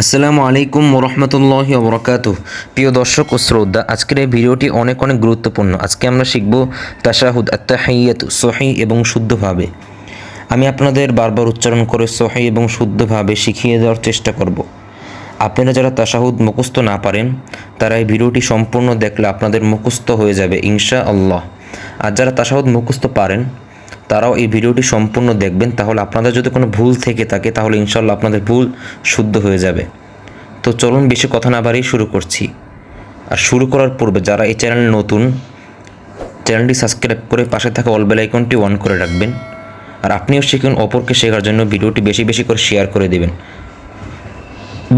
আসসালামু আলাইকুম ওরহমতুল্লাহি ওবরাকাতুহ। প্রিয় দর্শক ও শ্রদ্ধা, আজকের এই ভিডিওটি অনেক গুরুত্বপূর্ণ। আজকে আমরা শিখব তাশাহুদ আত-তাহিয়াতু সহিহ এবং শুদ্ধভাবে। আমি আপনাদের বারবার উচ্চারণ করে সহিহ এবং শুদ্ধভাবে শিখিয়ে দেওয়ার চেষ্টা করব। আপনারা যারা তাশাহুদ মুখস্থ না পারেন তারা এই ভিডিওটি সম্পূর্ণ দেখলে আপনাদের মুখস্থ হয়ে যাবে ইনশাআল্লাহ। আর যারা তাশাহুদ মুখস্থ পারেন তারাও এই ভিডিওটি সম্পূর্ণ দেখবেন, তাহলে আপনাদের যদি কোনো ভুল থেকে থাকে তাহলে ইনশাআল্লাহ আপনাদের ভুল শুদ্ধ হয়ে যাবে। তো চলুন বেশি কথা না বাড়িয়ে শুরু করছি। আর শুরু করার পূর্বে যারা এই চ্যানেল নতুন, চ্যানেলটি সাবস্ক্রাইব করে পাশে থাকা অল বেল আইকনটি অন করে রাখবেন। আর আপনিও শিখুন, অপরকে শেখার জন্য ভিডিওটি বেশি বেশি করে শেয়ার করে দেবেন।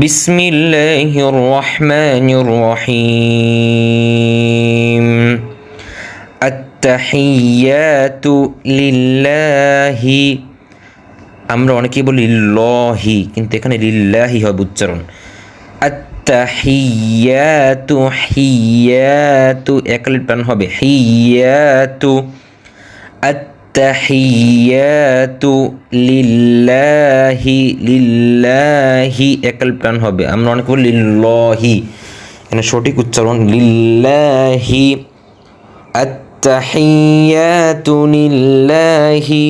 বিসমিল্লাহির রহমানির রহিম। আত-তাহিয়াতু লিল্লাহি। আমরা অনেকেই বলি লিল্লাহি, কিন্তু এখানে লিল্লাহি হবে উচ্চারণ। আত-তাহিয়াতু হিয়াতু একালিপ টান হবে হিয়াতু। আত-তাহিয়াতু লিল্লাহি লিল্লাহি একালিপ টান হবে। আমরা অনেকে বলি লিল্লাহি, এখানে সঠিক উচ্চারণ লিল্লাহি। আত-তাহিয়াতু লিল্লাহি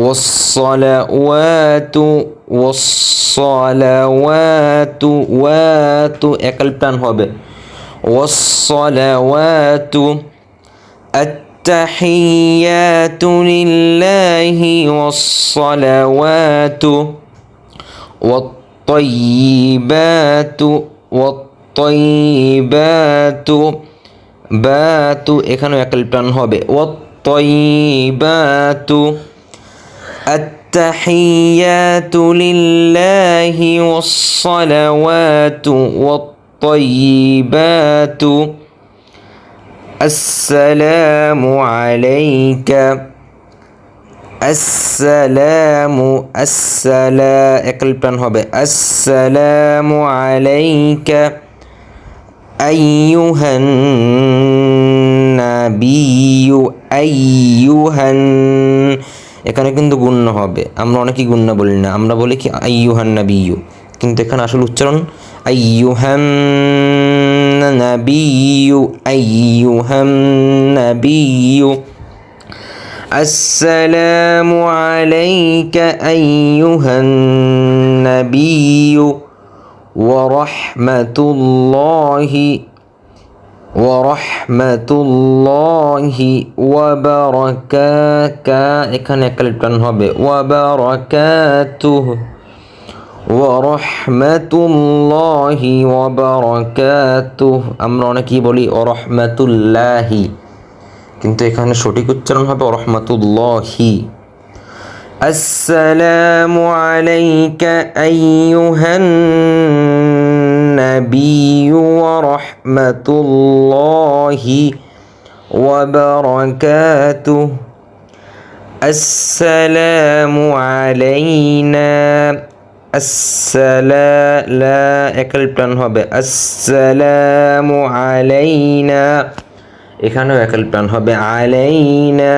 ওয়াসসালাওয়াতু একাল টান হবে ওয়াসসালাওয়াতু। আত-তাহিয়াতু লিল্লাহি ওয়াসসালাওয়াতু ওয়াত-তাইয়্যিবাতু বাতু এখানেও একাল টান হবে ওয়াত-তাইয়্যিবাতু। আত-তাহিয়াতু লিল্লাহি ওয়াসসালাওয়াতু ওয়াত-তাইয়্যিবাতু। আসসালামু আলাইকা। আসসালামু একাল টান হবে আসসালামু আলাইকা আইয়ুহান নাবিয়্যু। এখানে কিন্তু গুণ্য হবে, আমরা অনেকেই গুণ্য বলি না, আমরা বলি কি আইয়ুহান নাবিয়্যু, কিন্তু এখানে আসল উচ্চারণ আইয়ুহান নাবিয়্যু আইয়ুহান নাবিয়্যু। আসসালামু আলাইকা আইয়ুহান নাবিয়্যু ওয়া রাহমাতুল্লাহি ওয়া বারাকাতুহু। এখানে একালিপ টান হবে ওয়া বারাকাতুহু ওয়া রাহমাতুল্লাহি ওয়া বারাকাতুহু। আমরা অনেকেই বলি ওয়া রাহমাতুল্লাহি, কিন্তু এখানে সঠিক উচ্চারণ হবে ওয়া রাহমাতুল্লাহি। আসসালামু আলাইকা আইয়ুহান নাবিয়্যু ওয়া রাহমাতুল্লাহি ওয়া বারাকাতুহু। আসসালামু আলাইনা। লা একালিপ টান হবে আসসালামু আলাইনা, এখানেও একালিপ টান হবে আলাইনা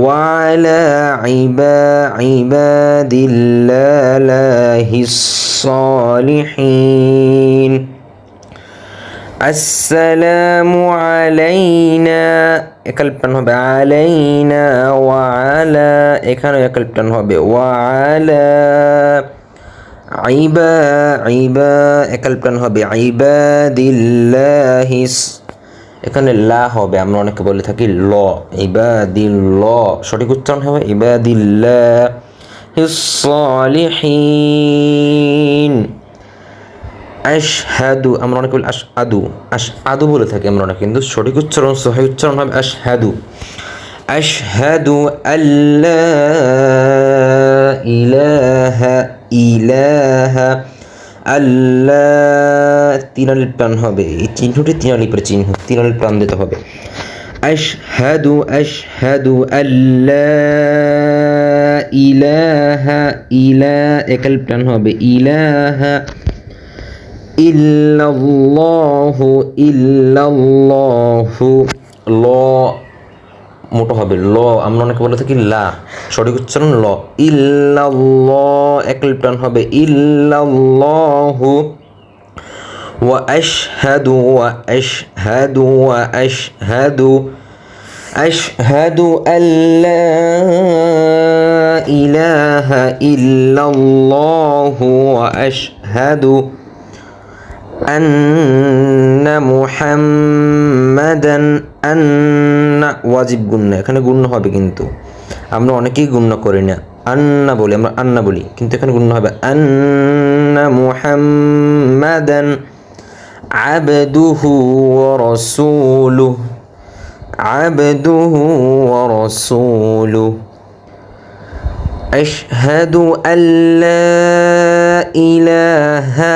ওয়া আলা ইবাদিল্লাহিস সালিহিন। আসসালামু আলাইনা একালিপ টান হবে আলাইনা ওয়া আলা, এখানেও একালিপ টান হবে ওয়া আলা একালিপ টান হবে ইবাদিল্লাহিস। এখানে লা হবে, আমরা অনেকে বলে থাকি ল, ইবাদিল্লাহ সঠিক উচ্চারণ হবে ইবাদিল্লাহিস সালিহিন। আশহাদু, আমরা অনেকে বলি আশহাদু বলে থাকি আমরা অনেকে, কিন্তু সঠিক উচ্চারণ সহিহ উচ্চারণ হবে আশহাদু। আশহাদু আল্লা ইলাহা আল্লাহ তিন আলিফ টান হবে, এই চিহ্নটি তিন আলিফের চিহ্ন, তিন আলিফ টান দিতে হবে। আশহাদু আল্লা ইলাহা একাল টান হবে ইলাহা ইল্লাল্লাহু ল মোটা হবে, ল আমরা অনেকে বলে থাকি লা, সঠিক উচ্চারণ ল। ইল্লাল্লাহ এক লিপ টান হবে, ইল্লাল্লাহু। ওয়া আশহাদু ওয়া আশহাদু ওয়া আশহাদু আশহাদু আল্লা ইলাহা ইল্লাল্লাহু ওয়া আশহাদু আন্না মুহাম্মাদান, আন্না ওয়াজিব গুন্না, এখানে গুণ্য হবে, কিন্তু আমরা অনেকেই গুণ্য করি না, আন্না বলি, আমরা আন্না বলি, কিন্তু এখানে গুণ্য হবে আন্না মুহাম্মাদান আবদুহু ওয়া রাসূলুহু, আবদুহু ওয়া রাসূলুহু। আশহাদু আল্লা ইলাহা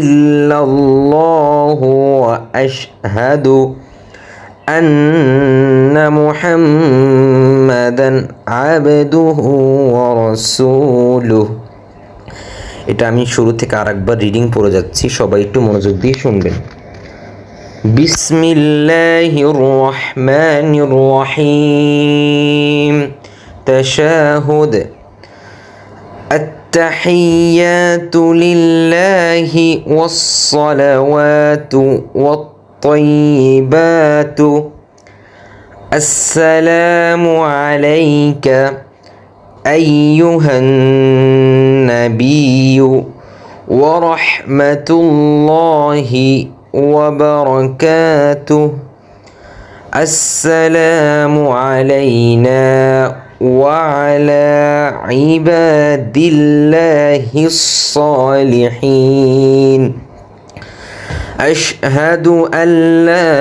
ইল্লাল্লাহু ওয়া আশহাদু আন্না মুহাম্মাদান আবদুহু ওয়া রাসূলুহু। এটা আমি শুরু থেকে আরেকবার রিডিং পড়ে যাচ্ছি, সবাই একটু মনোযোগ দিয়ে শুনবেন। বিসমিল্লাহির রহমানির রহিম। তাশাহুদ। التحيات لله والصلوات والطيبات السلام عليك أيها النبي ورحمة الله وبركاته السلام علينا وعلى عباد الله الصالحين أشهد أن لا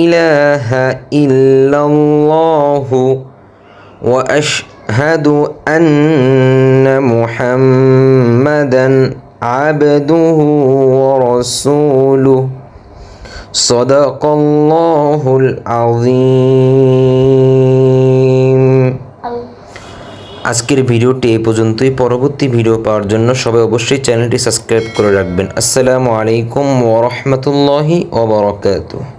إله إلا الله وأشهد أن محمدا عبده ورسوله صدق الله العظيم। আজকের ভিডিওটি এই পর্যন্তই। পরবর্তী ভিডিও পাওয়ার জন্য সবাই অবশ্যই চ্যানেলটি সাবস্ক্রাইব করে রাখবেন। আসসালামু আলাইকুম ওয়া রাহমাতুল্লাহি ওয়া বারাকাতুহু।